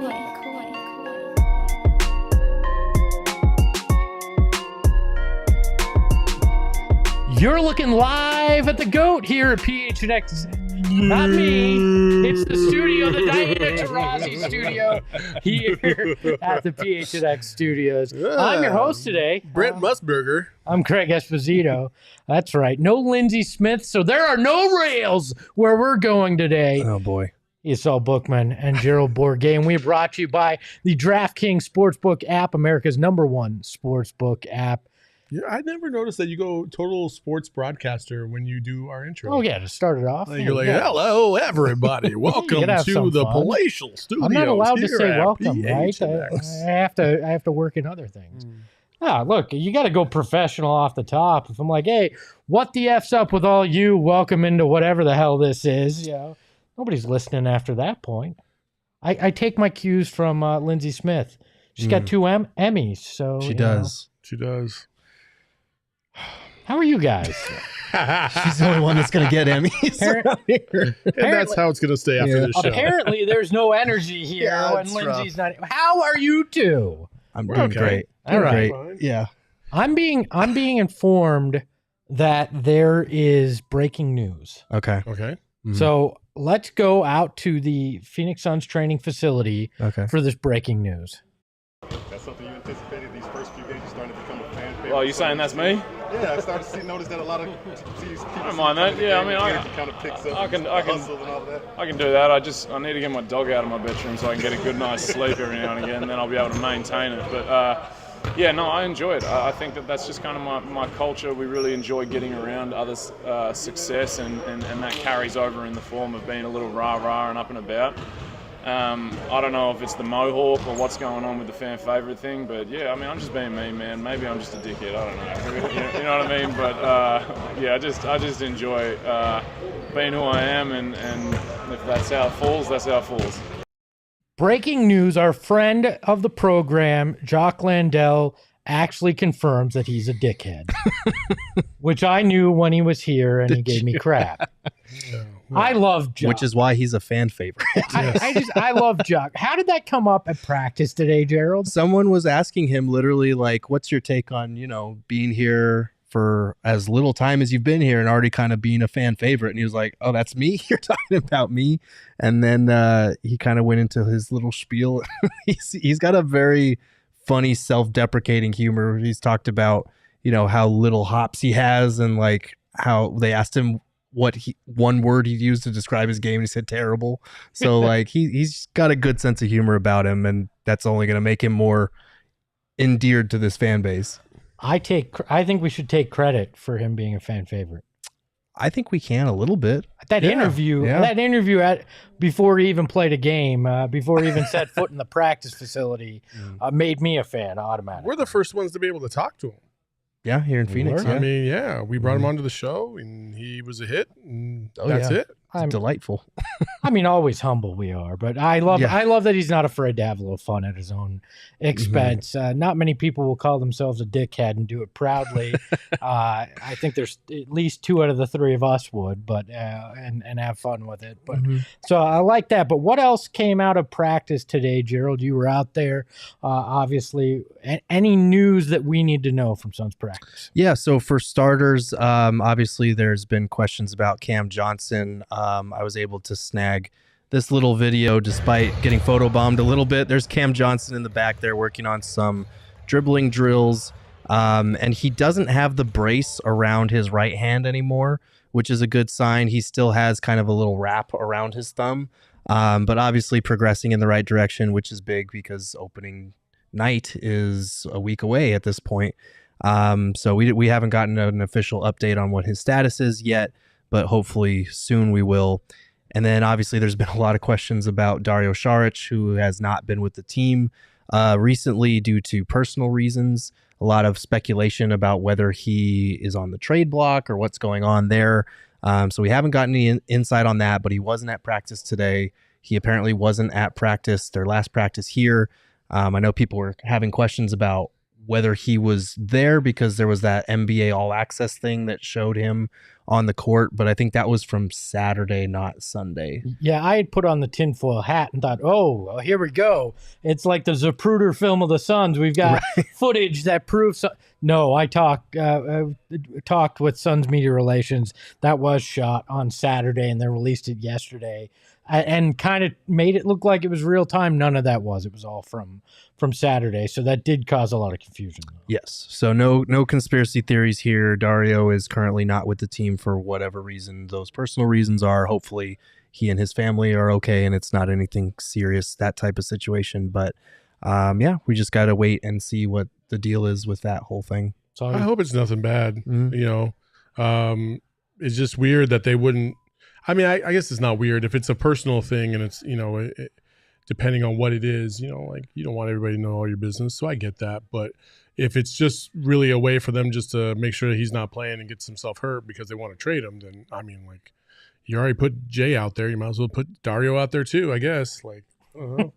You're looking live at the GOAT here at PHNX. Not me. It's the studio, the Diana Taurasi studio here at the PHNX studios. I'm your host today. Brent Musburger. I'm Craig Esposito. That's right. No Lindsey Smith, so there are no rails where we're going today. Oh, boy. Esau Bookman and Gerald Bourget. And we are brought to you by the DraftKings Sportsbook app, America's #1 sportsbook app. Yeah, I never noticed that you go total sports broadcaster when you do our intro. Oh, yeah, to start it off. You're like, hello, everybody. Welcome to the palatial studios. I'm not allowed to say welcome, PHNX. right? I have to work in other things. Look, you got to go professional off the top. If I'm like, hey, what the F's up with all you? Welcome into whatever the hell this is. You know, nobody's listening after that point. I take my cues from Lindsey Smith. She's got 2 Emmys. So She does. She does. How are you guys? She's the only one that's going to get Emmys. And that's how it's going to stay after this show. Apparently, there's no energy here when Lindsay's not. How are you two? I'm doing great. All right. Great. Yeah. I'm being informed that there is breaking news. Okay. Okay. Mm-hmm. So let's go out to the Phoenix Suns training facility for this breaking news. That's something you anticipated these first few games. You started to become a fan favorite. Oh, you saying that's me? Yeah, I started to notice that a lot of people. I don't mind that. Yeah, I mean, kind of picks up. I can hustle and all that. I can do that. I need to get my dog out of my bedroom so I can get a good night's sleep every now and again, and then I'll be able to maintain it. But yeah, no, I enjoy it. I think that's just kind of my culture. We really enjoy getting around others' success, and that carries over in the form of being a little rah-rah and up and about. I don't know if it's the mohawk or what's going on with the fan favorite thing, but yeah, I mean, I'm just being me, man. Maybe I'm just a dickhead. I don't know. You know what I mean? But yeah, I just enjoy being who I am, and if that's how it falls, that's how it falls. Breaking news: our friend of the program, Jock Landell, actually confirms that he's a dickhead, which I knew when he was here, and he gave me crap. Yeah. I love Jock. Which is why he's a fan favorite. I love Jock. How did that come up at practice today, Gerald? Someone was asking him literally like, what's your take on, being here for as little time as you've been here and already kind of being a fan favorite? And he was like, oh, that's me? You're talking about me? And then he kind of went into his little spiel. He's got a very funny self-deprecating humor. He's talked about, how little hops he has, and like how they asked him one word he'd used to describe his game, and he said terrible. So like he's got a good sense of humor about him, and that's only going to make him more endeared to this fan base. I think we should take credit for him being a fan favorite. I think we can a little bit. That interview before he even played a game, before he even set foot in the practice facility, made me a fan automatically. We're the first ones to be able to talk to him. Yeah, here in Phoenix. I mean, we brought him onto the show, and he was a hit, and that's it. It's delightful. I mean, always humble we are, but I love that he's not afraid to have a little fun at his own expense. Not many people will call themselves a dickhead and do it proudly. I think there's at least 2 out of the 3 of us would, but and have fun with it. But so I like that. But what else came out of practice today, Gerald? You were out there, obviously. Any news that we need to know from Suns practice? Yeah. So for starters, obviously there's been questions about Cam Johnson. I was able to snag this little video despite getting photobombed a little bit. There's Cam Johnson in the back there working on some dribbling drills, and he doesn't have the brace around his right hand anymore, which is a good sign. He still has kind of a little wrap around his thumb, but obviously progressing in the right direction, which is big because opening night is a week away at this point. So we haven't gotten an official update on what his status is yet, but hopefully soon we will. And then obviously there's been a lot of questions about Dario Saric, who has not been with the team recently due to personal reasons. A lot of speculation about whether he is on the trade block or what's going on there. So we haven't gotten any insight on that, but he wasn't at practice today. He apparently wasn't at practice, their last practice here. I know people were having questions about whether he was there because there was that NBA All Access thing that showed him on the court, but I think that was from Saturday, not Sunday. Yeah, I had put on the tinfoil hat and thought, oh, here we go. It's like the Zapruder film of the Suns. We've got footage that proves. No, I talked with Suns media relations. That was shot on Saturday, and they released it yesterday, and kind of made it look like it was real time. None of that was. It was all from Saturday, so that did cause a lot of confusion. Yes, so no conspiracy theories here. Dario is currently not with the team for whatever reason those personal reasons are. Hopefully he and his family are okay and it's not anything serious, that type of situation. But yeah, we just got to wait and see what the deal is with that whole thing. I hope it's nothing bad. You know, it's just weird that they wouldn't. I mean, I guess it's not weird if it's a personal thing and it's, you know, depending on what it is, you know, like you don't want everybody to know all your business. So I get that. But if it's just really a way for them just to make sure that he's not playing and gets himself hurt because they want to trade him, then I mean, like, you already put Jay out there. You might as well put Dario out there too, I guess. Like, I don't know.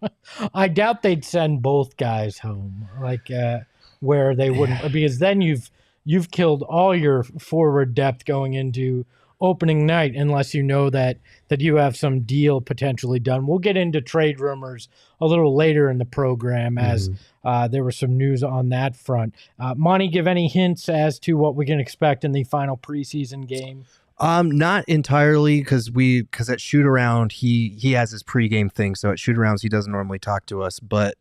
I doubt they'd send both guys home, like where they wouldn't, because then you've killed all your forward depth going into opening night, unless you know that you have some deal potentially done. We'll get into trade rumors a little later in the program as there was some news on that front. Monty, give any hints as to what we can expect in the final preseason game? Not entirely, because at shoot around he has his pregame thing, so at shoot arounds he doesn't normally talk to us, but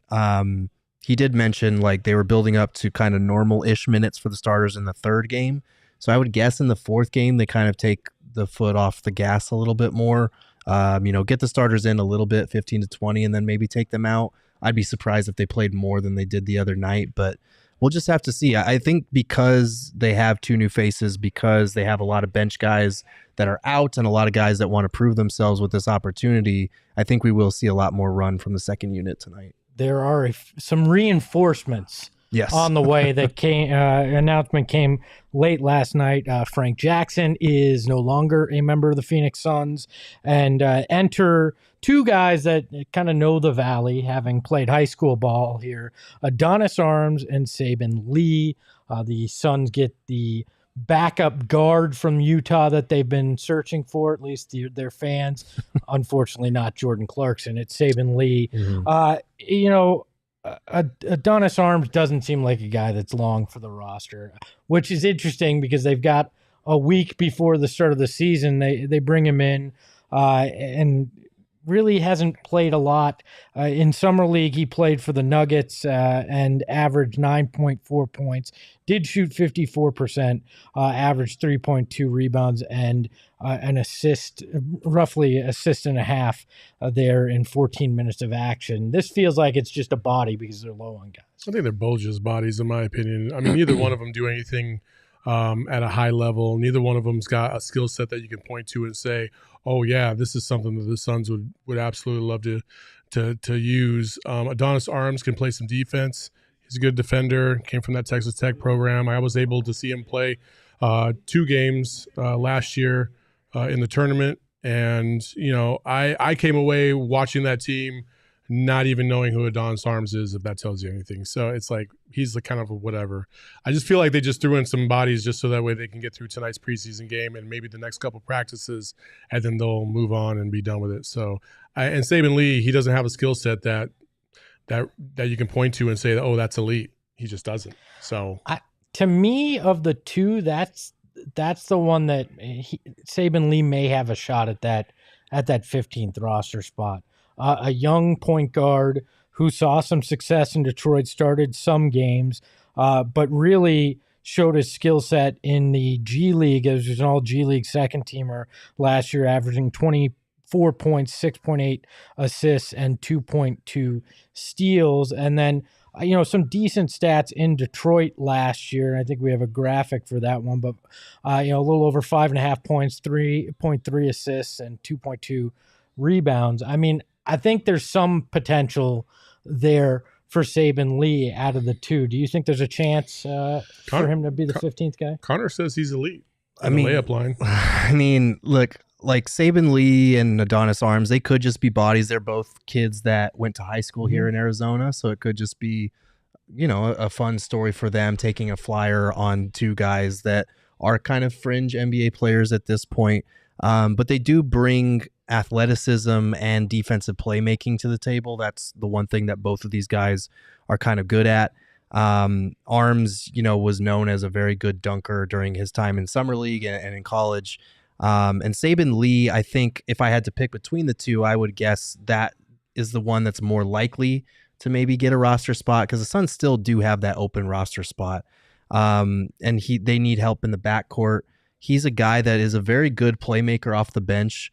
he did mention like they were building up to kind of normal-ish minutes for the starters in the third game. So I would guess in the fourth game, they kind of take the foot off the gas a little bit more, you know, get the starters in a little bit, 15 to 20, and then maybe take them out. I'd be surprised if they played more than they did the other night, but we'll just have to see. I think because they have two new faces, because they have a lot of bench guys that are out and a lot of guys that want to prove themselves with this opportunity, I think we will see a lot more run from the second unit tonight. There are some reinforcements on the way that came. Announcement came late last night. Frank Jackson is no longer a member of the Phoenix Suns, and enter two guys that kind of know the Valley, having played high school ball here. Adonis Arms and Saben Lee. The Suns get the backup guard from Utah that they've been searching for, at least their fans. Unfortunately, not Jordan Clarkson. It's Saben Lee. You know, Adonis Arms doesn't seem like a guy that's long for the roster, which is interesting because they've got a week before the start of the season. They bring him in and really hasn't played a lot. In Summer League, he played for the Nuggets and averaged 9.4 points, did shoot 54%, averaged 3.2 rebounds and an assist, roughly assist and a half there in 14 minutes of action. This feels like it's just a body because they're low on guys. I think they're both just bodies, in my opinion. I mean, neither one of them do anything at a high level. Neither one of them's got a skill set that you can point to and say, oh yeah, this is something that the Suns would absolutely love to use. Adonis Arms can play some defense. He's a good defender, came from that Texas Tech program. I was able to see him play 2 games last year in the tournament. And, you know, I came away watching that team not even knowing who Adonis Arms is, if that tells you anything. So it's like he's the kind of a whatever. I just feel like they just threw in some bodies just so that way they can get through tonight's preseason game and maybe the next couple practices, and then they'll move on and be done with it. So, and Saben Lee, he doesn't have a skill set that you can point to and say, oh, that's elite. He just doesn't. So, to me, of the two, that's the one that Saben Lee may have a shot at that 15th roster spot. A young point guard who saw some success in Detroit, started some games, but really showed his skill set in the G League as an all G League second teamer last year, averaging 24 points, 6.8 assists, and 2.2 steals. And then, you know, some decent stats in Detroit last year. I think we have a graphic for that one, but, you know, a little over 5.5 points, 3.3 assists, and 2.2 rebounds. I mean, I think there's some potential there for Saben Lee out of the two. Do you think there's a chance for him to be the 15th guy? Connor says he's elite. The layup line. I mean, look, like Saben Lee and Adonis Arms, they could just be bodies. They're both kids that went to high school here in Arizona, so it could just be, you know, a fun story for them taking a flyer on two guys that are kind of fringe NBA players at this point. But they do bring athleticism and defensive playmaking to the table. That's the one thing that both of these guys are kind of good at. Arms, was known as a very good dunker during his time in summer league and in college. And Saben Lee, I think if I had to pick between the two, I would guess that is the one that's more likely to maybe get a roster spot, because the Suns still do have that open roster spot. And they need help in the backcourt. He's a guy that is a very good playmaker off the bench.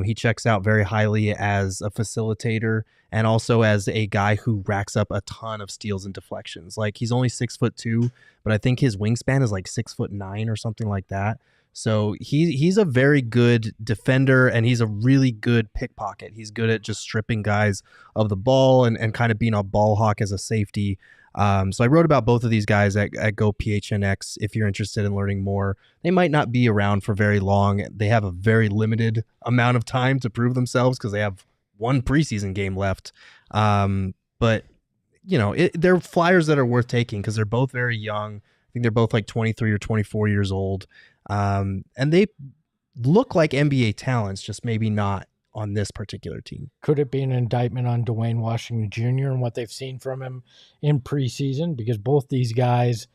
He checks out very highly as a facilitator and also as a guy who racks up a ton of steals and deflections. Like, he's only 6'2", but I think his wingspan is like 6'9" or something like that. So he's a very good defender, and he's a really good pickpocket. He's good at just stripping guys of the ball and kind of being a ball hawk as a safety. So I wrote about both of these guys at Go PHNX. If you're interested in learning more, they might not be around for very long. They have a very limited amount of time to prove themselves because they have one preseason game left. But they're flyers that are worth taking because they're both very young. I think they're both like 23 or 24 years old. And they look like NBA talents, just maybe not on this particular team. Could it be an indictment on Dwayne Washington Jr. and what they've seen from him in preseason? Because both these guys,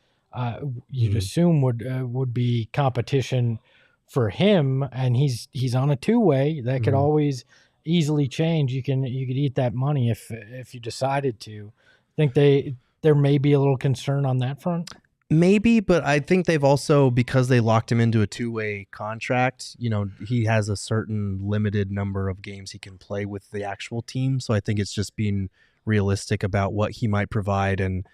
you'd assume would be competition for him, and he's on a two-way that could always easily change. You could eat that money if you decided to. Think there may be a little concern on that front. Maybe, but I think they've also, because they locked him into a two-way contract, he has a certain limited number of games he can play with the actual team. So I think it's just being realistic about what he might provide and,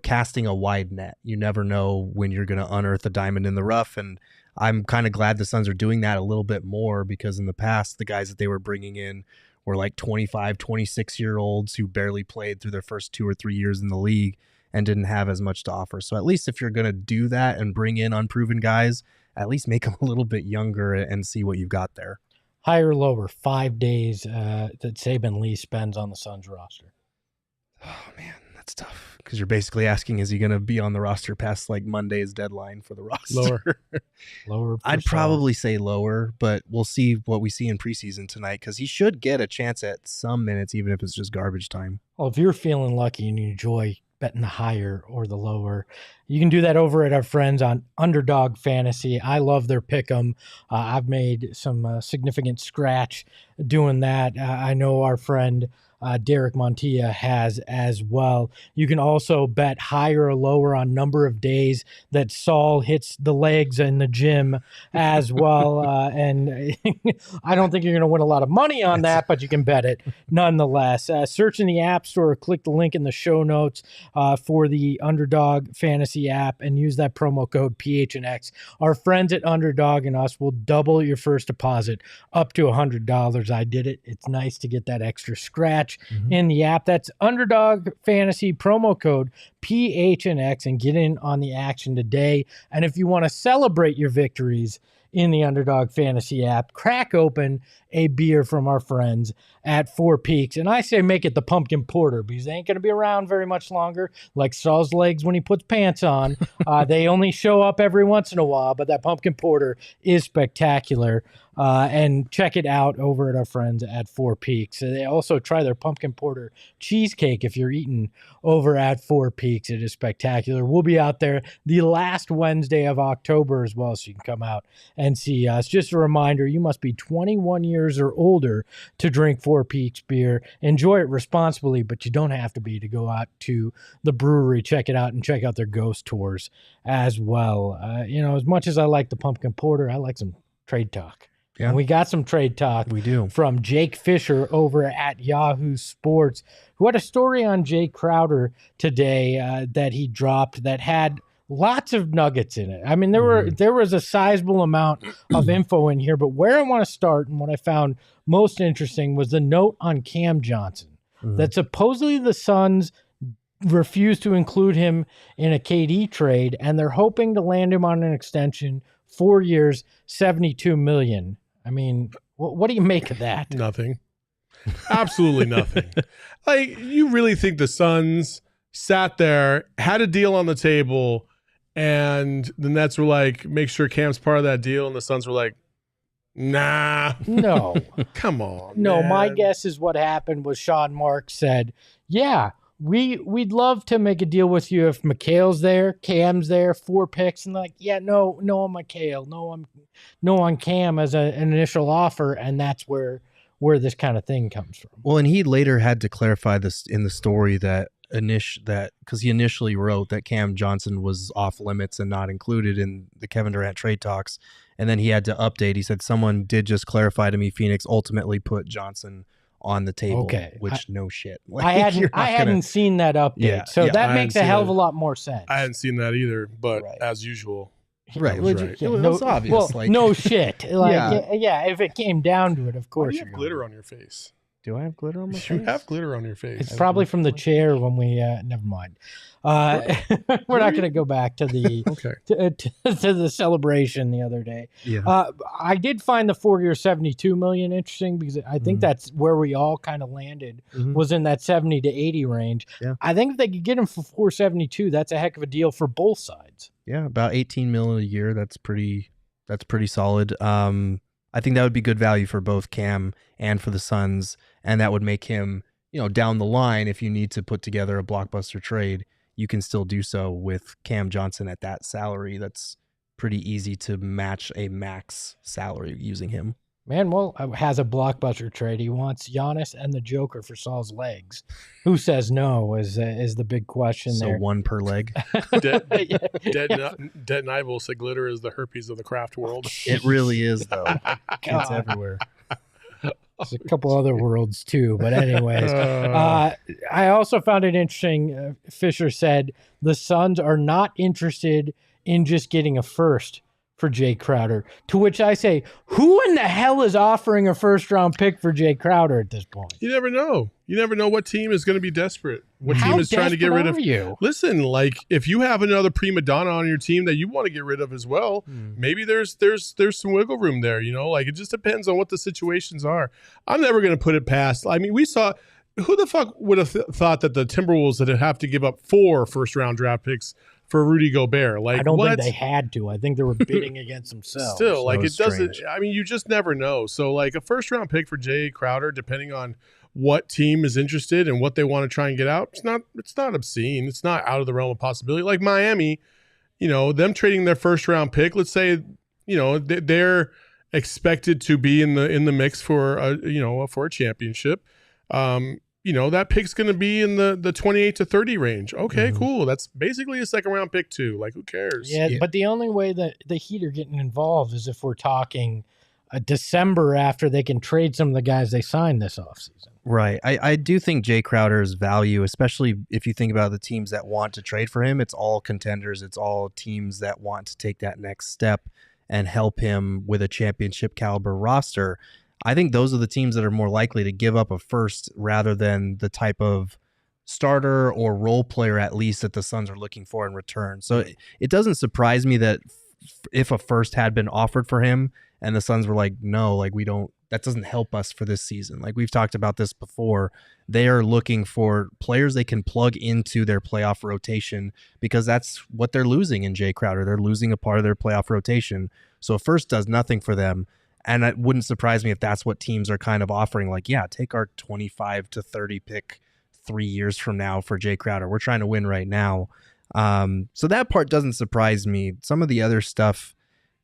casting a wide net. You never know when you're going to unearth a diamond in the rough. And I'm kind of glad the Suns are doing that a little bit more, because in the past, the guys that they were bringing in were like 25, 26-year-olds who barely played through their first 2 or 3 years in the league and didn't have as much to offer. So at least if you're going to do that and bring in unproven guys, at least make them a little bit younger and see what you've got there. Higher or lower, 5 days that Saben Lee spends on the Suns roster? Oh, man, that's tough. Because you're basically asking, is he going to be on the roster past like Monday's deadline for the roster? Lower. I'd probably say lower, but we'll see what we see in preseason tonight, because he should get a chance at some minutes, even if it's just garbage time. Well, if you're feeling lucky and you enjoy betting the higher or the lower, you can do that over at our friends on Underdog Fantasy. I love their pick'em. I've made some significant scratch doing that. I know our friend Derek Montilla has as well. You can also bet higher or lower on number of days that Saul hits the legs in the gym as well. And I don't think you're going to win a lot of money on that, but you can bet it nonetheless. Search in the App Store or click the link in the show notes for the Underdog Fantasy app and use that promo code PHNX. Our friends at Underdog and us will double your first deposit up to $100. I did it. It's nice to get that extra scratch in the app. That's Underdog Fantasy, promo code PHNX, and get in on the action today. And if you want to celebrate your victories in the Underdog Fantasy app, crack open a beer from our friends at Four Peaks. And I say make it the pumpkin porter, because they ain't going to be around very much longer, like Saul's legs when he puts pants on. They only show up every once in a while, but that pumpkin porter is spectacular. And check it out over at our friends at Four Peaks. They also try their pumpkin porter cheesecake if you're eating over at Four Peaks. It is spectacular. We'll be out there the last Wednesday of October as well, so you can come out and see us. Just a reminder, you must be 21 years or older to drink Four Peaks beer. Enjoy it responsibly, but you don't have to be to go out to the brewery, check it out, and check out their ghost tours as well. As much as I like the pumpkin porter, I like some trade talk. Yeah. And we got some trade talk. We do. From Jake Fisher over at Yahoo Sports, who had a story on Jae Crowder today that he dropped that had lots of nuggets in it. I mean, there was a sizable amount of info in here, but where I want to start and what I found most interesting was the note on Cam Johnson, that supposedly the Suns refused to include him in a KD trade, and they're hoping to land him on an extension, 4 years, $72 million. I mean, what do you make of that? Nothing. Absolutely nothing. Like, you really think the Suns sat there, had a deal on the table, and the Nets were like, make sure Cam's part of that deal, and the Suns were like, nah. No. Come on. No, man. my guess is what happened was Sean Marks said, yeah, we'd love to make a deal with you if McHale's there, Cam's there, 4 picks, and like, yeah, no on McHale, no on Cam as an initial offer, and that's where this kind of thing comes from. Well, and he later had to clarify this in the story that because he initially wrote that Cam Johnson was off limits and not included in the Kevin Durant trade talks, and then he had to update. He said someone did just clarify to me Phoenix ultimately put Johnson on the table. Okay, which no shit. Like, I hadn't seen that update, so that makes a hell of a lot more sense. I hadn't seen that either, but as usual. Right. It was obvious. Well, like, no shit. Like, yeah, if it came down to it, of course. You have glitter on your face. Do I have glitter on my face? You have glitter on your face. It's probably from the chair when we. Never mind. We're not going to go back to the to the celebration the other day. Yeah. I did find the 4-year $72 million interesting because I think that's where we all kind of landed was in that 70 to 80 range. Yeah. I think if they could get him for 472, that's a heck of a deal for both sides. Yeah, about 18 million a year. That's pretty solid. I think that would be good value for both Cam and for the Suns, and that would make him, down the line, if you need to put together a blockbuster trade, you can still do so with Cam Johnson at that salary. That's pretty easy to match a max salary using him. Manuel has a blockbuster trade. He wants Giannis and the Joker for Saul's legs. Who says no is the big question there. So one per leg. Dead Knight will say glitter is the herpes of the craft world. It really is, though. It's everywhere. There's a couple other worlds, too. But anyways, I also found it interesting. Fisher said the Suns are not interested in just getting a first for Jae Crowder, to which I say, who in the hell is offering a first-round pick for Jae Crowder at this point? You never know. You never know what team is going to be desperate. What team is trying to get rid of you? Listen, like if you have another prima donna on your team that you want to get rid of as well, maybe there's some wiggle room there. Like it just depends on what the situations are. I'm never going to put it past. I mean, we saw. Who the fuck would have thought that the Timberwolves would have to give up 4 first-round draft picks for Rudy Gobert? Like, I don't think they had to. I think they were bidding against themselves. Still, like it doesn't. I mean, you just never know. So, like a first-round pick for Jae Crowder, depending on what team is interested and what they want to try and get out, it's not obscene. It's not out of the realm of possibility. Like Miami, them trading their first-round pick. Let's say, they're expected to be in the mix for a championship. That pick's going to be in the 28 to 30 range. Okay, cool. That's basically a second round pick too. Like, who cares? Yeah, but the only way that the Heat are getting involved is if we're talking December after they can trade some of the guys they signed this offseason. Right. I do think Jae Crowder's value, especially if you think about the teams that want to trade for him, it's all contenders. It's all teams that want to take that next step and help him with a championship caliber roster. I think those are the teams that are more likely to give up a first rather than the type of starter or role player, at least, that the Suns are looking for in return. So it doesn't surprise me that if a first had been offered for him and the Suns were like, no, like that doesn't help us for this season. Like we've talked about this before. They are looking for players they can plug into their playoff rotation because that's what they're losing in Jae Crowder. They're losing a part of their playoff rotation. So a first does nothing for them. And it wouldn't surprise me if that's what teams are kind of offering. Like, yeah, take our 25 to 30 pick 3 years from now for Jae Crowder. We're trying to win right now. So that part doesn't surprise me. Some of the other stuff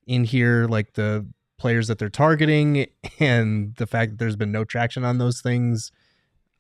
in here, like the players that they're targeting and the fact that there's been no traction on those things,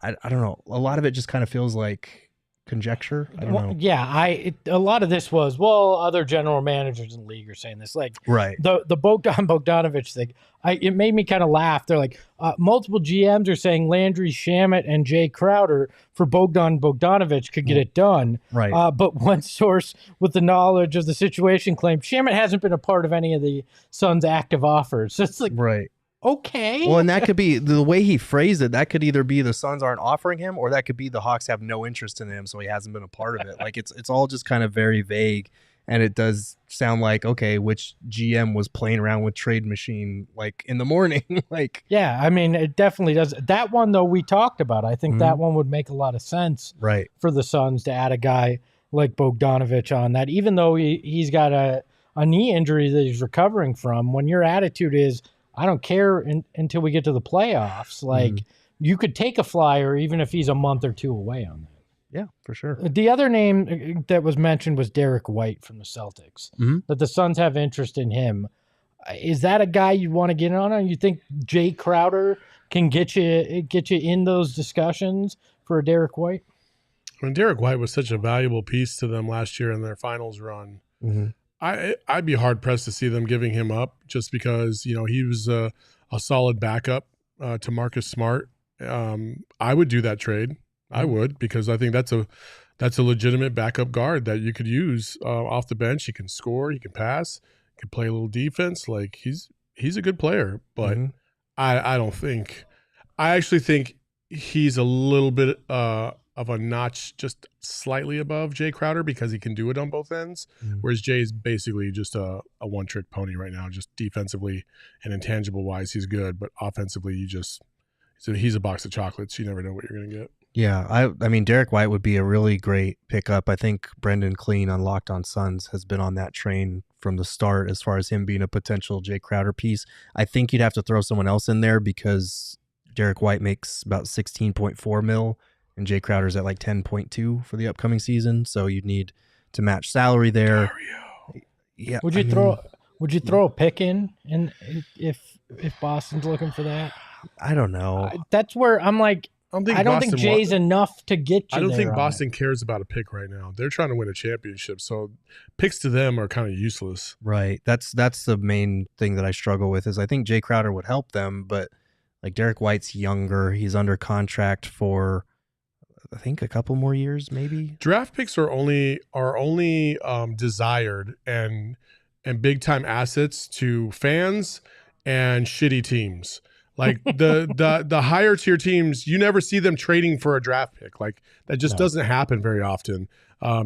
I don't know. A lot of it just kind of feels like conjecture. I don't know. Yeah, a lot of this was, other general managers in the league are saying this. Like, right. The Bogdanovich thing, it made me kind of laugh. They're like, multiple GMs are saying Landry Shamet and Jae Crowder for Bogdanovich could get it done. Right. But one source with the knowledge of the situation claimed Shamet hasn't been a part of any of the Suns' active offers. So it's like, right. Okay. Well, and that could be the way he phrased it. That could either be the Suns aren't offering him, or that could be the Hawks have no interest in him, so he hasn't been a part of it. Like it's all just kind of very vague, and it does sound like, okay, which GM was playing around with Trade Machine like in the morning? Like, yeah, I mean, it definitely does. That one though we talked about. I think that one would make a lot of sense, right, for the Suns to add a guy like Bogdanovich on that, even though he's got a knee injury that he's recovering from. When your attitude is, I don't care until we get to the playoffs, like you could take a flyer even if he's a month or two away on that. Yeah, for sure. The other name that was mentioned was Derek White from the Celtics, that the Suns have interest in him. Is that a guy you'd want to get on? You think Jae Crowder can get you in those discussions for a Derek White? I mean, Derek White was such a valuable piece to them last year in their finals run. I'd be hard pressed to see them giving him up just because, you know, he was a solid backup to Marcus Smart. I would do that trade. I would, because I think that's a legitimate backup guard that you could use off the bench. He can score, he can pass, he can play a little defense. Like he's a good player, but I don't think. I actually think he's a little bit of a notch just slightly above Jae Crowder because he can do it on both ends, whereas Jay is basically just a one-trick pony right now. Just defensively and intangible-wise, he's good, but offensively, he's a box of chocolates. You never know what you're going to get. Yeah, I mean, Derek White would be a really great pickup. I think Brendan Clean on Locked On Suns has been on that train from the start as far as him being a potential Jae Crowder piece. I think you'd have to throw someone else in there because Derek White makes about $16.4 million and Jae Crowder's at like 10.2 for the upcoming season. So you'd need to match salary there. Yeah. Would you throw a pick in if Boston's looking for that? I don't know. That's where I'm like, I don't think Jay's enough to get you. I don't think Boston cares about a pick right now. They're trying to win a championship, so picks to them are kind of useless. Right. That's the main thing that I struggle with is I think Jae Crowder would help them, but like Derek White's younger. He's under contract for I think a couple more years, maybe. Draft picks are only desired and big time assets to fans and shitty teams. Like the higher tier teams, you never see them trading for a draft pick. Like that just doesn't happen very often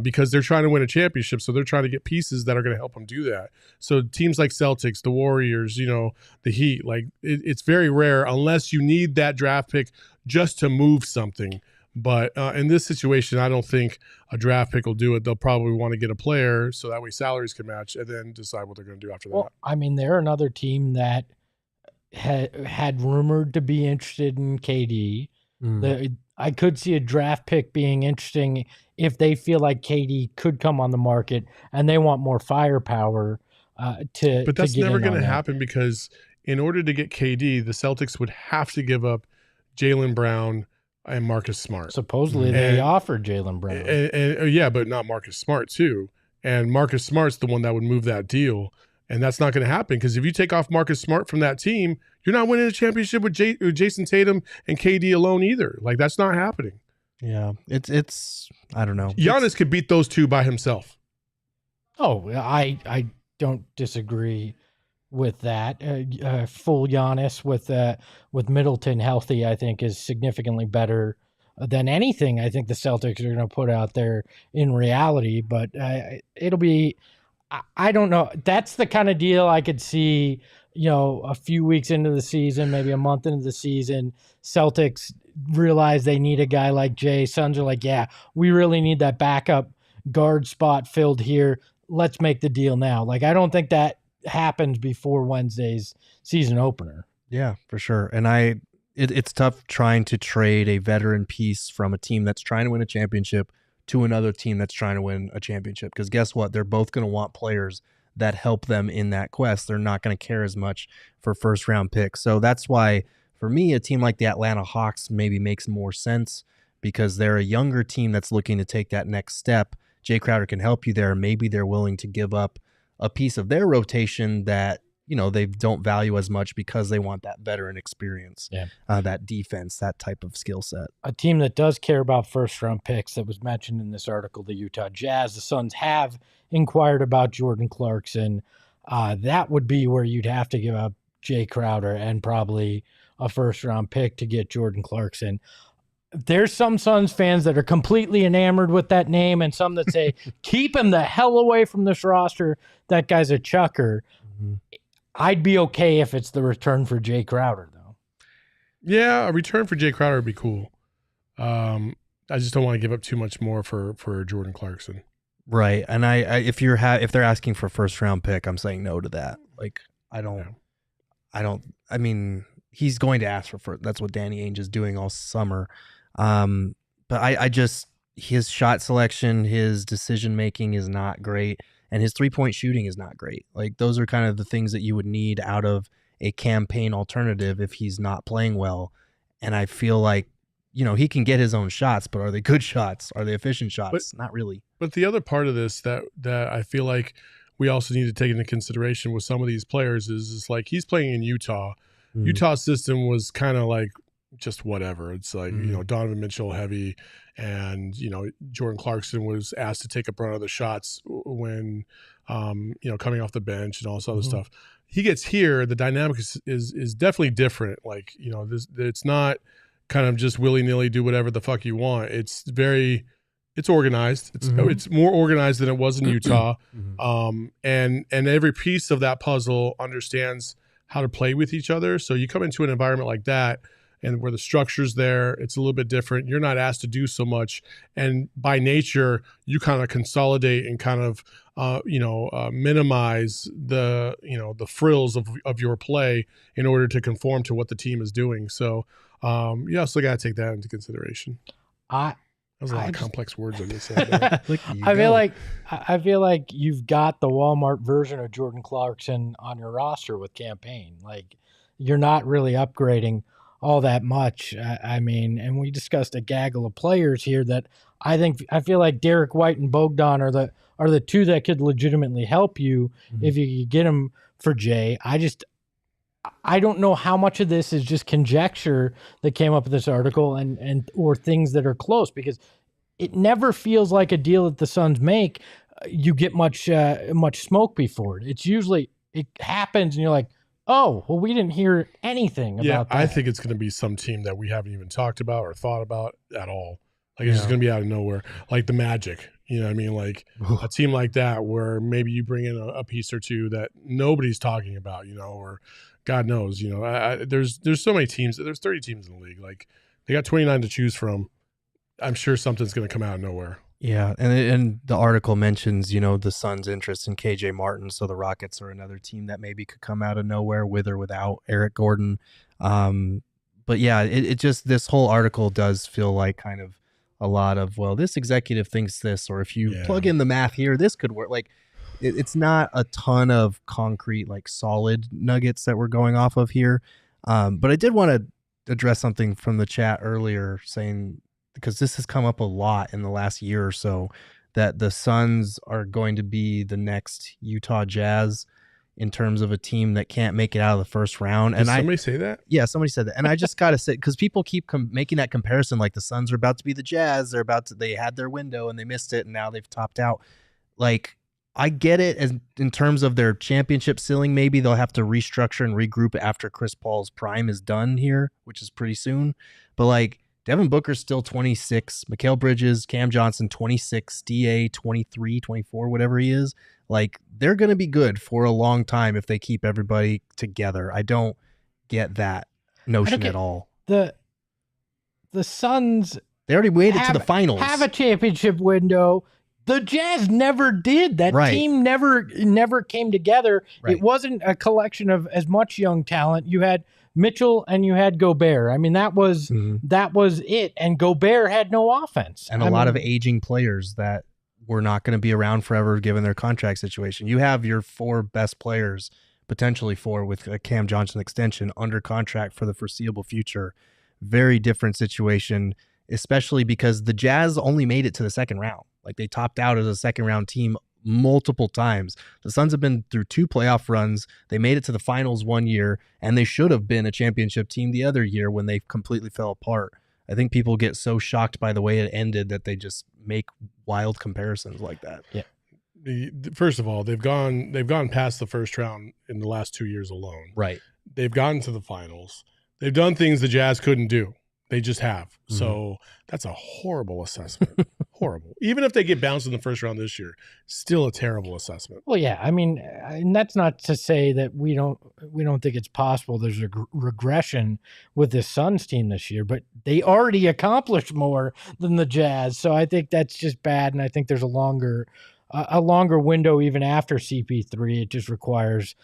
because they're trying to win a championship. So they're trying to get pieces that are going to help them do that. So teams like Celtics, the Warriors, you know, the Heat, like it's very rare unless you need that draft pick just to move something. But in this situation, I don't think a draft pick will do it. They'll probably want to get a player so that way salaries can match and then decide what they're going to do after that. I mean, they're another team that had rumored to be interested in KD. I could see a draft pick being interesting if they feel like KD could come on the market and they want more firepower to. But that's never going to happen because in order to get KD, the Celtics would have to give up Jaylen Brown and Marcus Smart. Supposedly they offered Jaylen Brown. And yeah, but not Marcus Smart too. And Marcus Smart's the one that would move that deal. And that's not going to happen because if you take off Marcus Smart from that team, you're not winning a championship with Jason Tatum and KD alone either. Like that's not happening. Yeah, it's I don't know. Giannis could beat those two by himself. Oh, I don't disagree with that. Full Giannis with Middleton healthy, I think is significantly better than anything I think the Celtics are going to put out there in reality. But it'll be. I don't know. That's the kind of deal I could see, you know, a few weeks into the season, maybe a month into the season, Celtics realize they need a guy like Jay. Suns are like, yeah, we really need that backup guard spot filled here. Let's make the deal now. Like, I don't think that happens before Wednesday's season opener. Yeah, for sure. And it's tough trying to trade a veteran piece from a team that's trying to win a championship to another team that's trying to win a championship. Because guess what? They're both going to want players that help them in that quest. They're not going to care as much for first round picks. So that's why, for me, a team like the Atlanta Hawks maybe makes more sense because they're a younger team that's looking to take that next step. Jae Crowder can help you there. Maybe they're willing to give up a piece of their rotation that, you know, they don't value as much because they want that veteran experience, that defense, that type of skill set. A team that does care about first-round picks that was mentioned in this article, the Utah Jazz. The Suns have inquired about Jordan Clarkson. That would be where you'd have to give up Jae Crowder and probably a first-round pick to get Jordan Clarkson. There's some Suns fans that are completely enamored with that name and some that say, keep him the hell away from this roster. That guy's a chucker. Mm-hmm. I'd be okay if it's the return for Jae Crowder, though. Yeah, a return for Jae Crowder would be cool. I just don't want to give up too much more for Jordan Clarkson. Right. And I if they're asking for first round pick, I'm saying no to that. Like I mean, he's going to ask for first. That's what Danny Ainge is doing all summer. But I just his shot selection, his decision making is not great, and his 3-point shooting is not great. Like those are kind of the things that you would need out of a campaign alternative if he's not playing well. And I feel like, he can get his own shots, but are they good shots? Are they efficient shots? Not really. But the other part of this that I feel like we also need to take into consideration with some of these players is like he's playing in Utah. Mm-hmm. Utah's system was kind of like just whatever. It's like, Donovan Mitchell heavy, and, Jordan Clarkson was asked to take up run of the shots when, coming off the bench and all this other stuff. He gets here, the dynamic is definitely different. Like, it's not kind of just willy-nilly do whatever the fuck you want. It's organized. It's more organized than it was in Utah. And every piece of that puzzle understands how to play with each other. So you come into an environment like that, and where the structure's there, it's a little bit different. You're not asked to do so much. And by nature, you kind of consolidate and kind of, minimize the frills of your play in order to conform to what the team is doing. So you also got to take that into consideration. That was a lot of complex words I just said. I feel like you've got the Walmart version of Jordan Clarkson on your roster with campaign. Like you're not really upgrading all that much. I mean, and we discussed a gaggle of players here that I feel like Derek White and Bogdan are the two that could legitimately help you if you could get them for Jay. I don't know how much of this is just conjecture that came up with this article and or things that are close, because it never feels like a deal that the Suns make. You get much smoke before it. It's usually it happens and you're like, oh, well, we didn't hear anything about that. I think it's going to be some team that we haven't even talked about or thought about at all. Like it's just going to be out of nowhere, like the Magic. You know what I mean? Like a team like that where maybe you bring in a piece or two that nobody's talking about, or God knows, there's so many teams. There's 30 teams in the league. Like they got 29 to choose from. I'm sure something's going to come out of nowhere. Yeah, and the article mentions, the Suns' interest in KJ Martin, so the Rockets are another team that maybe could come out of nowhere with or without Eric Gordon. But yeah, it just, this whole article does feel like kind of a lot of, well, this executive thinks this, or if you plug in the math here, this could work. Like it's not a ton of concrete, like solid nuggets that we're going off of here. But I did want to address something from the chat earlier saying, because this has come up a lot in the last year or so, that the Suns are going to be the next Utah Jazz in terms of a team that can't make it out of the first round. Did somebody say that? Yeah, somebody said that. And I just got to say, because people keep making that comparison, like the Suns are about to be the Jazz. They had their window and they missed it, and now they've topped out. Like, I get it as in terms of their championship ceiling. Maybe they'll have to restructure and regroup after Chris Paul's prime is done here, which is pretty soon. But like, Devin Booker's still 26, Mikal Bridges, Cam Johnson 26, DA 23, 24, whatever he is. Like, they're going to be good for a long time if they keep everybody together. I don't get that notion at all. The Suns, they already made it to the finals. Have a championship window. The Jazz never did. That team never came together. Right. It wasn't a collection of as much young talent. You had Mitchell and you had Gobert. I mean, that was it. And Gobert had no offense. And a lot of aging players that were not going to be around forever given their contract situation. You have your 4 best players, potentially 4 with a Cam Johnson extension under contract for the foreseeable future. Very different situation, especially because the Jazz only made it to the second round. Like they topped out as a second round team multiple times. The Suns have been through 2 playoff runs. They made it to the finals one year, and they should have been a championship team the other year when they completely fell apart. I think people get so shocked by the way it ended that they just make wild comparisons like that. Yeah. First of all, they've gone past the first round in the last 2 years alone. Right. They've gotten to the finals. They've done things the Jazz couldn't do. They just have. Mm-hmm. So that's a horrible assessment. Horrible. Even if they get bounced in the first round this year, still a terrible assessment. Well, yeah. I mean, and that's not to say that we don't think it's possible there's a regression with this Suns team this year, but they already accomplished more than the Jazz. So I think that's just bad, and I think there's a longer a longer window even after CP3. It just requires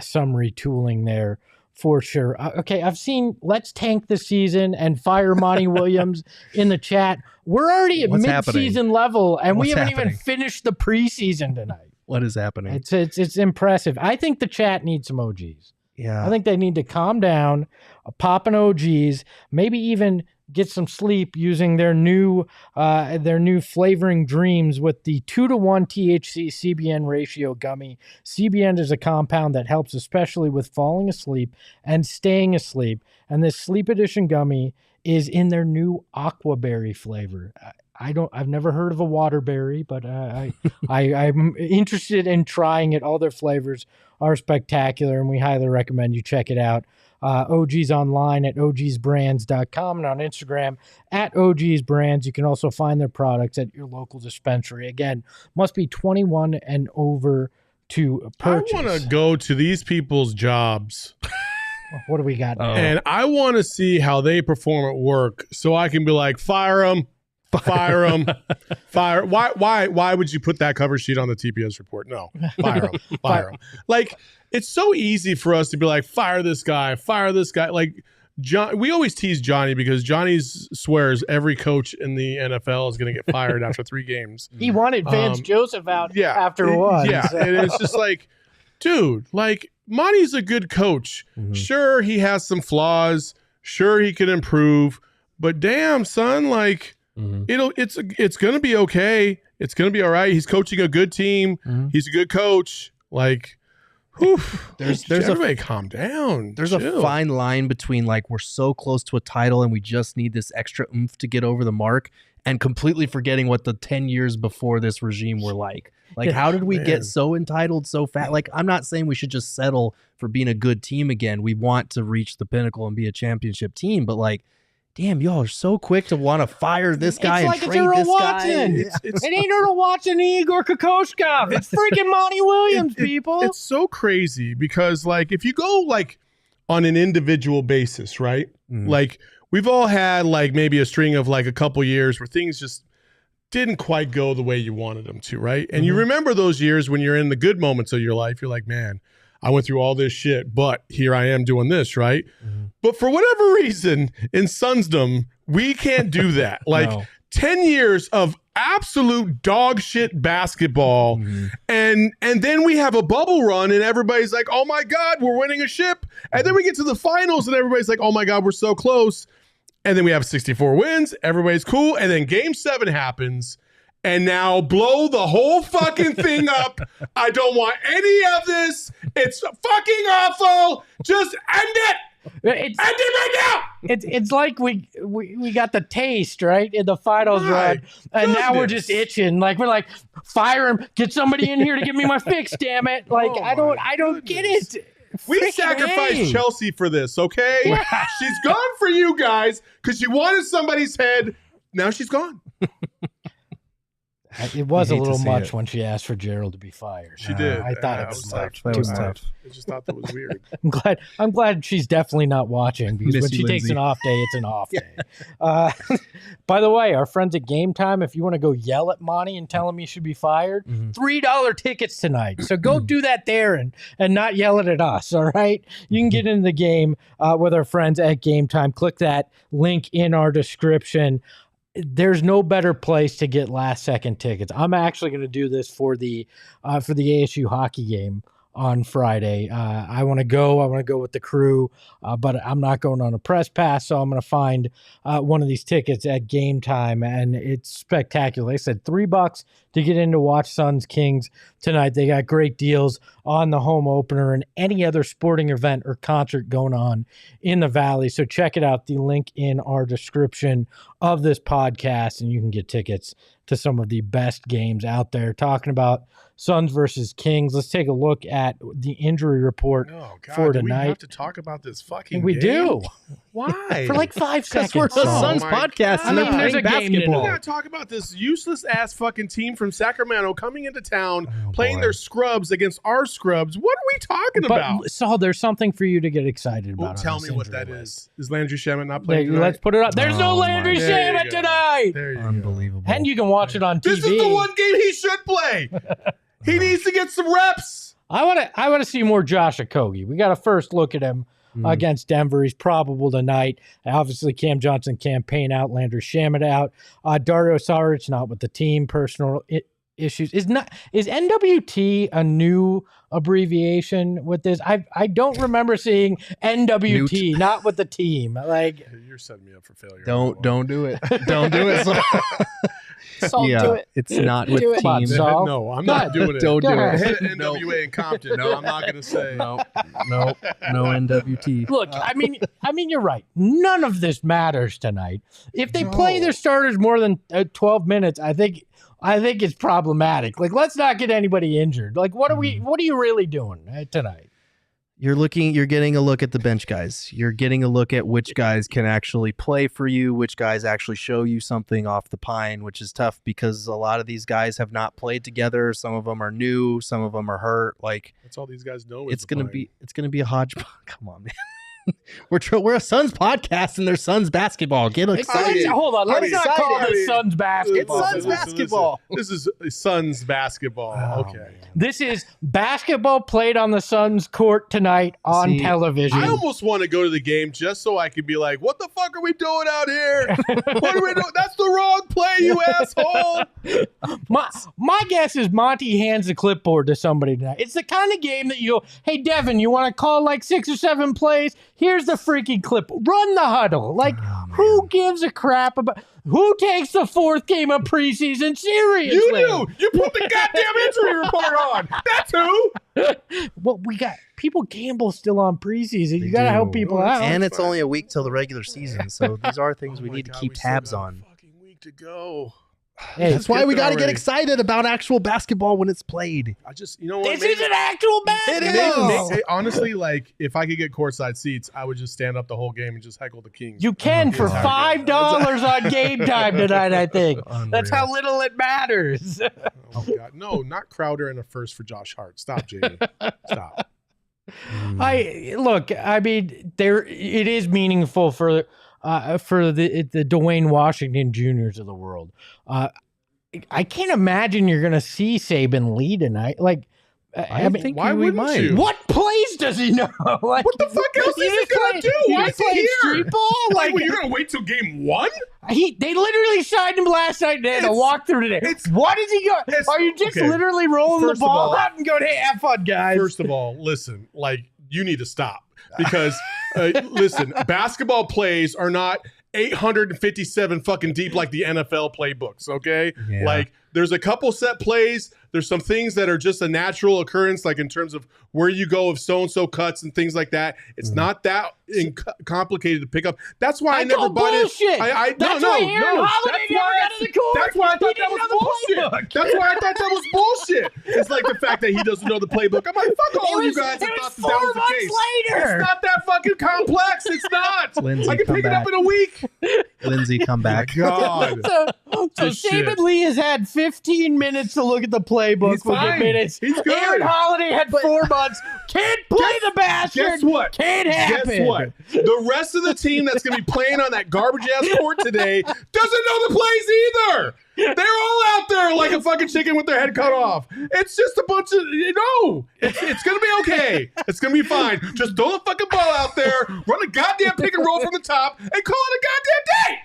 some retooling there for sure. Okay, I've seen Let's Tank the Season and Fire Monty Williams in the chat. We're already at mid-season level, and we haven't even finished the preseason tonight. What is happening? It's impressive. I think the chat needs some OGs. Yeah. I think they need to calm down, pop an OGs, maybe even get some sleep using their new flavoring dreams with the 2-to-1 THC CBN ratio gummy. CBN is a compound that helps especially with falling asleep and staying asleep. And this Sleep Edition gummy is in their new aquaberry flavor. I've never heard of a waterberry, but I'm interested in trying it. All their flavors are spectacular, and we highly recommend you check it out. OGs online at ogsbrands.com and on Instagram at ogsbrands. You can also find their products at your local dispensary. Again, must be 21 and over to purchase. I want to go to these people's jobs. What do we got? And I want to see how they perform at work so I can be like, fire them. Fire them. Fire. Why would you put that cover sheet on the TPS report? No. Fire them. Fire them. Like, it's so easy for us to be like, fire this guy. Fire this guy. Like, John, we always tease Johnny because Johnny swears every coach in the NFL is going to get fired after 3 games. He wanted Vance Joseph out after one. Yeah. So. And it's just like, dude, like, Monty's a good coach. Mm-hmm. Sure, he has some flaws. Sure, he can improve. But damn, son, like, it's gonna be okay. It's gonna be all right. He's coaching a good team. He's a good coach. Like, whew, there's everybody calm down. There's a fine line between like we're so close to a title and we just need this extra oomph to get over the mark, and completely forgetting what the 10 years before this regime were like. Like, how did we get so entitled so fast? Like, I'm not saying we should just settle for being a good team again. We want to reach the pinnacle and be a championship team, but like, damn, y'all are so quick to want to fire this guy and trade this guy. It ain't Earl Watson and Igor Kokoschkov. It's freaking Monty Williams, people. It's so crazy because, like, if you go, like, on an individual basis, right? Like, we've all had, like, maybe a string of, like, a couple years where things just didn't quite go the way you wanted them to, right? And you remember those years when you're in the good moments of your life. You're like, man, I went through all this shit, but here I am doing this, right? But for whatever reason, in Sunsdom, we can't do that. Like 10 years of absolute dog shit basketball, and then we have a bubble run, and everybody's like, oh my God, we're winning a ship. And then we get to the finals, and everybody's like, oh my God, we're so close. And then we have 64 wins. Everybody's cool. And then Game 7 happens. And now blow the whole fucking thing up. I don't want any of this. It's fucking awful. Just end it. End it right now. It's like we got the taste, right, in the finals run. And now we're just itching. Like, we're like, fire him. Get somebody in here to give me my fix, damn it. Like, I don't get it. We sacrificed Chelsea for this, okay? Yeah. She's gone for you guys because she wanted somebody's head. Now she's gone. It was a little much when she asked for Gerald to be fired. She did. I thought it was much. That was tough. I just thought that was weird. I'm glad she's definitely not watching, because when she takes an off day, it's an off day. By the way, our friends at Game Time, if you want to go yell at Monty and tell him he should be fired, $3 tickets tonight. So go do that there and not yell it at us, all right? You can get into the game with our friends at Game Time. Click that link in our description. There's no better place to get last second tickets. I'm actually going to do this for the ASU hockey game on Friday. I want to go with the crew, but I'm not going on a press pass, so I'm going to find one of these tickets at Game Time, and it's spectacular. Like I said, $3 to get in to watch Suns Kings tonight. They got great deals on the home opener and any other sporting event or concert going on in the Valley. So check it out. The link in our description of this podcast, and you can get tickets to some of the best games out there. Talking about Suns versus Kings, let's take a look at the injury report for tonight. We have to talk about this fucking We game? do. Why? For like 5 seconds. Because we're a Oh Suns my podcast God. and they're I mean, there's playing a game to basketball. We gotta talk about this useless ass fucking team from Sacramento coming into town, playing boy. their scrubs against our scrubs. What are we talking about? But Saul, there's something for you to get excited Well, about. on tell this me what injury that list. is. Is Landry Shamet not playing There, tonight? let's put it up. There's no Oh, Landry my- There you Shamet go. tonight. There you go. Unbelievable. And you can watch it on TV. This is the one game he should play. He needs to get some reps. I want to see more Josh Okogie. We got to first look at him against Denver. He's probable tonight. Obviously, Cam Johnson campaign out, Landry Shamet out. Dario Saric not with the team. Personal issues. Is NWT a new abbreviation with this? I don't remember seeing NWT not with the team. Like, You're setting me up for failure. Don't do it. Don't do it. Saul, yeah, do it. it's not with Do it. team. Saul. No, I'm Go not ahead. doing it. Don't do Go it. ahead. Head of NWA in Compton. No, I'm not going to say. No NWT. look, I mean, you're right. None of this matters tonight. If they play their starters more than 12 minutes, I think it's problematic. Like, let's not get anybody injured. Like, what are you really doing tonight? You're getting a look at the bench guys. You're getting a look at which guys can actually play for you, which guys actually show you something off the pine, which is tough because a lot of these guys have not played together. Some of them are new, some of them are hurt. Like, That's all these guys know. it's gonna be a hodgepodge. Come on, man. We're a Suns podcast and there's Suns basketball. Get excited. Hold on. Let's not call excited. it Suns basketball. It's Suns basketball. This is Suns basketball. Okay. This is basketball played on the Suns court tonight on See, television. I almost want to go to the game just so I could be like, what the fuck are we doing out here? What are we doing? That's the wrong play, you asshole. My guess is Monty hands the clipboard to somebody tonight. It's the kind of game that you go, hey, Devin, you want to call like 6 or 7 plays? Here's the freaking clip. Run the huddle. Like, who gives a crap about who takes the 4th game of preseason seriously? You do. You put the goddamn injury report on. That's who. Well, we got people gamble still on preseason. You got to help people out. And it's only a week till the regular season, so these are things we Oh my need to God, keep we still tabs got a on. fucking week to go. Hey, That's why get we there got to get already. excited about actual basketball when it's played. I just, you know what? this isn't actual basketball. Honestly, like, if I could get courtside seats, I would just stand up the whole game and just heckle the Kings. You can for $5 on game time tonight, I think. That's how little it matters. Oh, God. No, not Crowder and a first for Josh Hart. Stop, Jamie. Stop. I mean, it is meaningful for the Dwayne Washington Juniors of the world. I can't imagine you're going to see Saben Lee tonight. Like, I think why we wouldn't might. you? what plays does he know? Like, What the fuck else is he going to do? Why is he here? Street ball? Like, you're going to wait till game 1? They literally signed him last night and they had a walkthrough today. What is he going? Are you just okay. literally rolling First the of ball all- out and going, hey, have fun, guys? First of all, listen, like, you need to stop because, listen, basketball plays are not 857 fucking deep like the NFL playbooks, okay? Yeah. Like, there's a couple set plays. There's some things that are just a natural occurrence, like in terms of where you go if so-and-so cuts and things like that. It's not that complicated to pick up. That's why I never call bought it. bullshit. That's why Aaron Holiday never got to the court. That's why I He thought that didn't was know the bullshit. playbook. That's why I thought that was bullshit. It's like the fact that he doesn't know the playbook. I'm like, fuck all you guys that It thought was that 4 was the months case. later. It's not that fucking complex. It's not. Lindsay, I can come pick it back. up in a week. Lindsay, come back. God. So This Saben shit. Lee has had 15 minutes to look at the playbook. He's We'll get fine. minutes. He's good. Aaron Holiday had 4 months. Can't play the bastard. Guess what? Can't happen. Guess what? The rest of the team that's going to be playing on that garbage ass court today doesn't know the plays either. They're all out there like a fucking chicken with their head cut off. It's just a bunch of, it's going to be okay. It's going to be fine. Just throw the fucking ball out there, run a goddamn pick and roll from the top, and call it a goddamn day.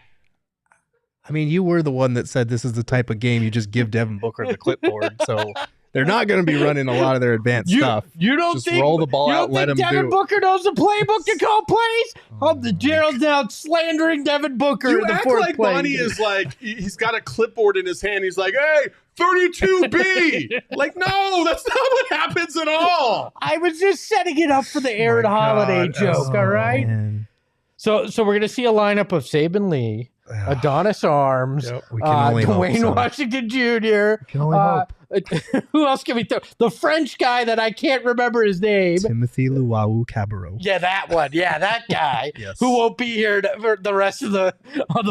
I mean, you were the one that said this is the type of game you just give Devin Booker the clipboard. So they're not going to be running a lot of their advanced stuff. You don't Just think roll the ball you don't out, let think him Devin do it. Booker knows the playbook to call plays? The Gerald's now slandering Devin Booker You in the act 4th like play. Bonnie is like, he's got a clipboard in his hand. He's like, hey, 32B. Like, no, that's not what happens at all. I was just setting it up for the Aaron My Holiday God. joke, all right? Man. So we're going to see a lineup of Saben Lee, Adonis Arms, Yep. We can only hope, Dwayne son. Washington Jr. We can only hope. Who else can we throw? The French guy that I can't remember his name. Timothy Luau Cabarro. Yeah, that one. Yeah, that guy Yes. who won't be here for the rest of the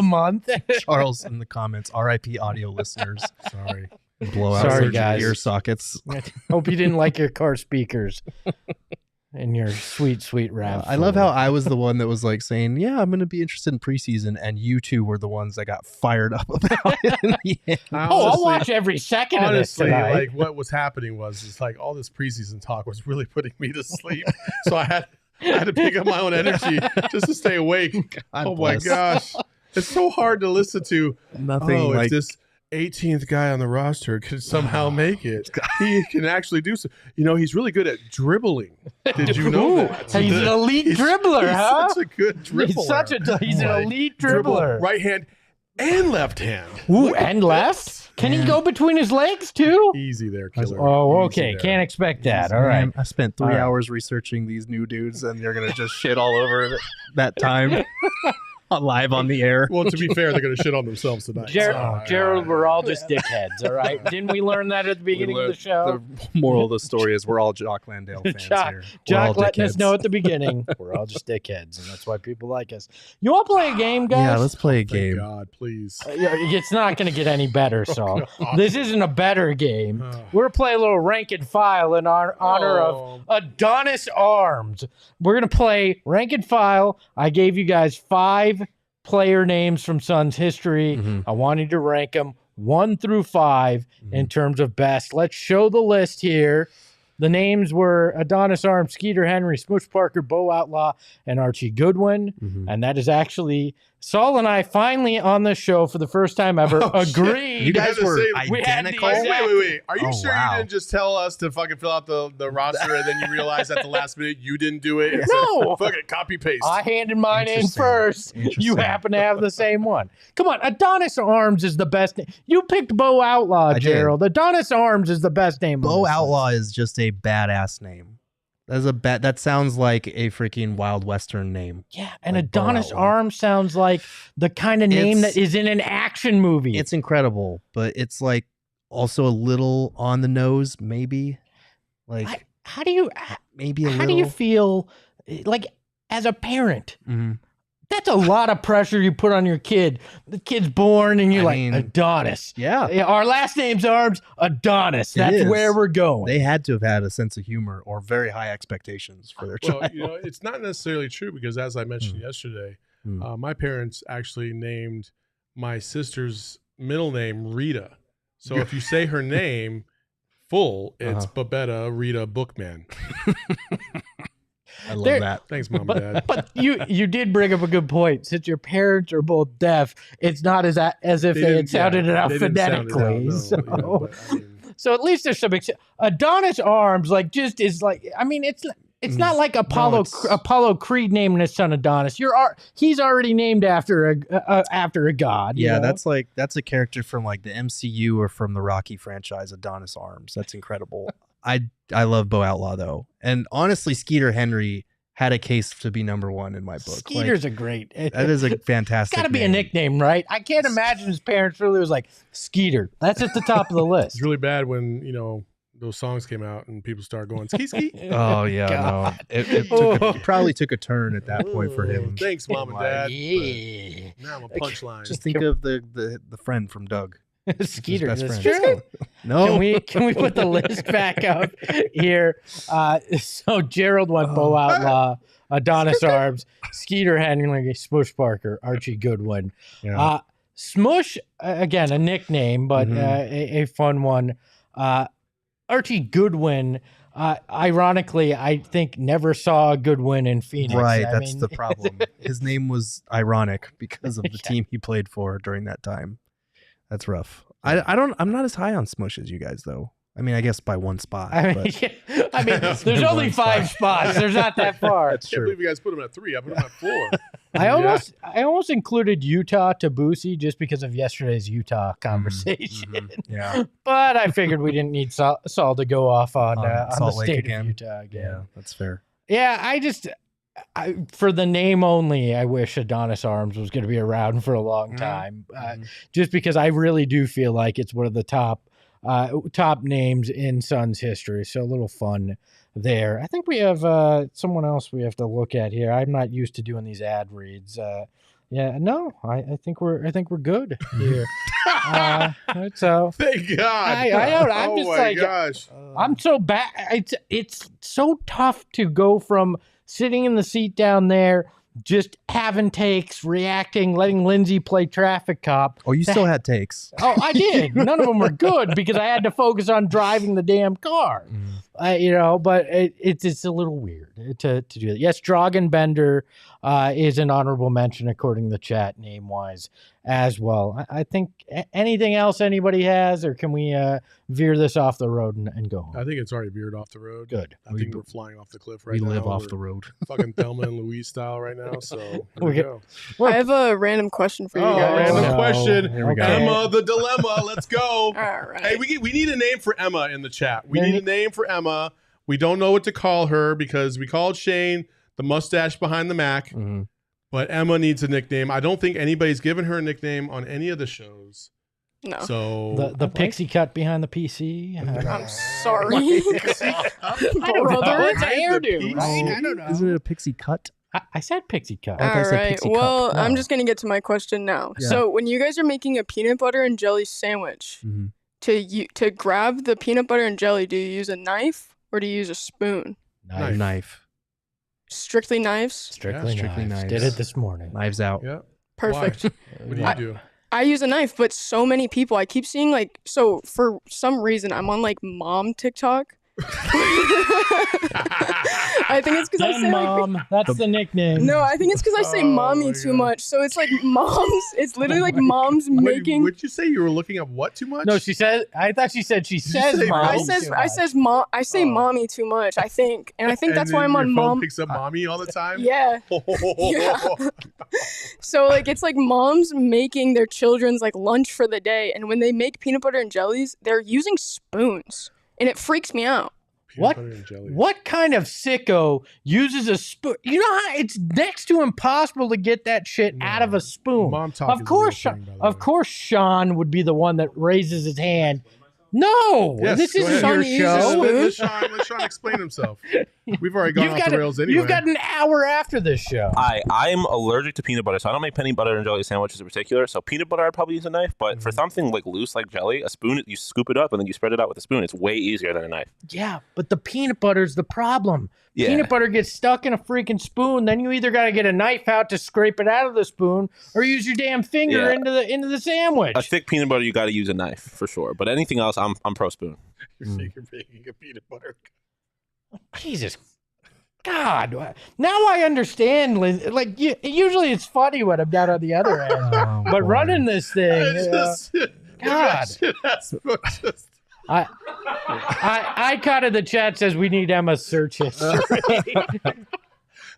month. Charles in the comments, RIP audio listeners. Sorry. Blow out Sorry, your guys. ear sockets. Hope you didn't like your car speakers and your sweet rap. I love how I was the one that was like saying, yeah, I'm going to be interested in preseason. And you two were the ones that got fired up about it in the end. I'll watch every second of this Honestly, tonight. like what was happening was it's like all this preseason talk was really putting me to sleep. So I had to pick up my own energy just to stay awake. God Oh bless. my gosh. It's so hard to listen to. Nothing If like this 18th guy on the roster could somehow make it, he can actually do so. You know, he's really good at dribbling. Did you know that? He's an elite dribbler, he's huh? Such a good dribbler. He's an elite Dribble dribbler. right hand and left hand. Ooh, and left? Can he go between his legs too? Easy there, killer. Oh, Easy okay. there. Can't expect that. All right. Man, I spent 3 All right. hours researching these new dudes, and they're gonna just shit all over that time live on the air. Well, to be fair, they're going to shit on themselves tonight. Gerald, we're all just dickheads, all right? Didn't we learn that at the beginning of the show? The moral of the story is we're all Jock Landale fans Jock, here. We're all Jock letting us dickheads. know at the beginning we're all just dickheads, and that's why people like us. You want to play a game, guys? Yeah, let's play a Thank game. God, please. It's not going to get any better, so God. this isn't a better game. Oh. We're playing a little rank and file in honor Oh. of Adonis Arms. We're going to play rank and file. I gave you guys 5 player names from Suns history. Mhm. I wanted to rank them 1 through 5 in terms of best. Let's show the list here. The names were Adonis Arms, Skeeter Henry, Smoosh Parker, Bo Outlaw, and Archie Goodwin. Mhm. And that is actually Saul and I finally on the show for the first time ever Oh, shit. agreed. You guys were We had the identical. exact- Wait. Are you Oh, sure wow. you didn't just tell us to fucking fill out the roster and then you realize at the last minute you didn't do it? No. Fuck it, copy paste. I handed mine in Interesting. first. You Interesting. happen to have the same one. Come on, Adonis Arms is the best name. You picked Bo Outlaw, I did. Gerald. Adonis Arms is the best name. on Bo this Outlaw list. is just a badass name. That sounds like a freaking Wild Western name. Yeah, and like Bo Adonis Outlaw. Arms sounds like the kind of name It's- that is in an action movie. It's incredible, but it's like also a little on the nose, maybe. Like how do you maybe a how little. do you feel like as a parent? Mhm. That's a lot of pressure you put on your kid. The kid's born and you're I mean, Adonis. Yeah. Yeah, our last name's Arms, Adonis. It That's is. where we're going. They had to have had a sense of humor or very high expectations for their Well, child. you know, it's not necessarily true because as I mentioned yesterday, my parents actually named my sister's middle name Rita. So if you say her name full, it's Babetta Rita Bookman. I love There- that. Thanks, Mom and Dad. But you did bring up a good point. Since your parents are both deaf, it's not as if they had didn't- sounded it out they didn't sound it out, phonetically. no, so, you know, but, I mean, so at least there's some Adonis Arms just is like. I mean, it's not like Apollo Creed naming his son Adonis. He's already named after a god. you Yeah, know? that's a character from like the MCU or from the Rocky franchise, Adonis Arms. That's incredible. I love Bo Outlaw though, and honestly, Skeeter Henry had a case to be number 1 in my book. Skeeter's a great. That is a fantastic. Got to be a name. nickname, right? I can't imagine his parents really was like Skeeter. That's at the top of the list. it's really bad when, you know, those songs came out and people started going ski ski. Oh yeah, no. It probably took a turn at that point for him. Thanks, Mom and Dad. Yeah. But now I'm a punchline. Just think of the friend from Doug. Skeeter, best that's friend. true. No, Can we put the list back up here? So Gerald went Bo Outlaw, Adonis Arms, Skeeter Henry, Smush Parker, Archie Goodwin. Yeah. Smush, again, a nickname, but a fun one. Archie Goodwin, ironically, I think never saw a Goodwin in Phoenix. right. I That's mean, the problem. His name was ironic because of the team he played for during that time. That's rough. I'm not as high on Smush as you guys though. I mean, I guess by 1 spot. I but mean, there's only 5 spots. There's not that far. that's I can't true. believe you guys put him at 3. I put him at 4. I almost included Utah to Boosie just because of yesterday's Utah conversation. Yeah. But I figured we didn't need Saul to go off on the Salt Lake state again. of Utah again. Yeah, that's fair. Yeah, for the name only, I wish Adonis Arms was going to be around for a long time, just because I really do feel like it's one of the top names in Suns history. So a little fun there. I think we have someone else we have to look at here. I'm not used to doing these ad reads. I think we're good here. So thank God. I'm just gosh. I'm so bad. It's so tough to go from sitting in the seat down there, just having takes, reacting, letting Lindsay play traffic cop. Oh, you still had takes. Oh, I did. None of them were good because I had to focus on driving the damn car. But it's a little weird to do that. Yes, Drogenbender is an honorable mention according to the chat name-wise as well. I think anything else anybody has, or can we veer this off the road and go home? I think it's already veered off the road. Good. I think we're flying off the cliff right now. We live off the road. Fucking Thelma and Louise style right now, so here we go. I have a random question for you guys. Random question. Here we go. Emma, the dilemma. Let's go. All right. Hey, we need a name for Emma in the chat. We need a name for Emma. We don't know what to call her because we called Shane the mustache behind the Mac. But Emma needs a nickname. I don't think anybody's given her a nickname on any of the shows. No. So the pixie cut behind the PC. I'm sorry. I don't know. It's an hairdo, right? I don't know. Isn't it a pixie cut? I said pixie cut. All right. pixie Well, cup. I'm just going to get to my question now. Yeah. So when you guys are making a peanut butter and jelly sandwich, to grab the peanut butter and jelly, do you use a knife or do you use a spoon? Knife. Strictly knives? Strictly knives. knives. Did it this morning. Knives out. yeah. Perfect. What do you do? I use a knife, but so many people, I keep seeing for some reason, I'm on mom TikTok. I think it's because I say Mom. That's the nickname. No, I think it's because I say mommy my too God. much. So it's like moms. It's literally moms making. Would you say you were looking up what too much? No, she said. I thought she said she says say mom. I mom? say mommy too much. I think, and I think that's why I'm on your phone mom. picks up mommy all the time. Yeah. So it's like moms making their children's lunch for the day, and when they make peanut butter and jellies, they're using spoons, and it freaks me out. What kind of sicko uses a spoon? You know how it's next to impossible to get that shit out of a spoon. Mom talk Of course, Sean would be the one that raises his hand. No, Yes, this go isn't ahead. your show. Let Sean explain himself. We've already gone off the rails anyway. You've got an hour after this show. I'm allergic to peanut butter, so I don't make peanut butter and jelly sandwiches in particular. So peanut butter, I'd probably use a knife. But for something loose like jelly, a spoon, you scoop it up and then you spread it out with a spoon. It's way easier than a knife. Yeah, but the peanut butter's the problem. Yeah. Peanut butter gets stuck in a freaking spoon. Then you either got to get a knife out to scrape it out of the spoon, or use your damn finger into the sandwich. A thick peanut butter, you got to use a knife for sure. But anything else, I'm pro spoon. You're making a peanut butter. Jesus. God. Now I understand. Usually it's funny when I'm down on the other end. But running this thing. God. I caught in the chat says we need Emma's search history.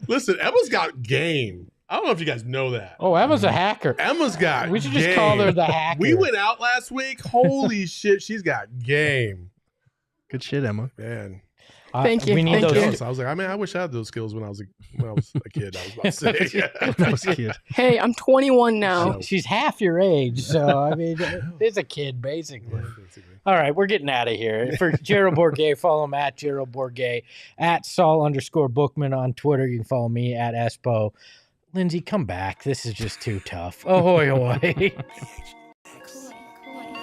Listen, Emma's got game. I don't know if you guys know that. Oh, Emma's a hacker. Emma's got We should game. just call her the hacker. We went out last week. Holy shit, she's got game. Good shit, Emma. Man. Thank you. We need Thank those. you. I was like, I wish I had those skills when I was a kid. I was about to say. That was cute. Hey, I'm 21 now. She's half your age, so I mean, it's a kid basically. All right, we're getting out of here. For Gerald Bourget, follow him at Gerald Bourget, at Saul_Bookman on Twitter. You can follow me at Espo. Lindsay, come back. This is just too tough. Ahoy, ahoy.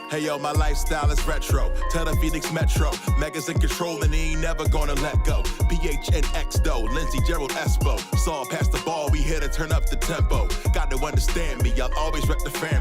Hey yo, my lifestyle is retro. Tell the Phoenix Metro. Megas in control and he ain't never gonna let go. PHNX though, Lindsay, Gerald, Espo. Saw past the ball, we here to turn up the tempo. Got to understand me, I'll always wreck the family.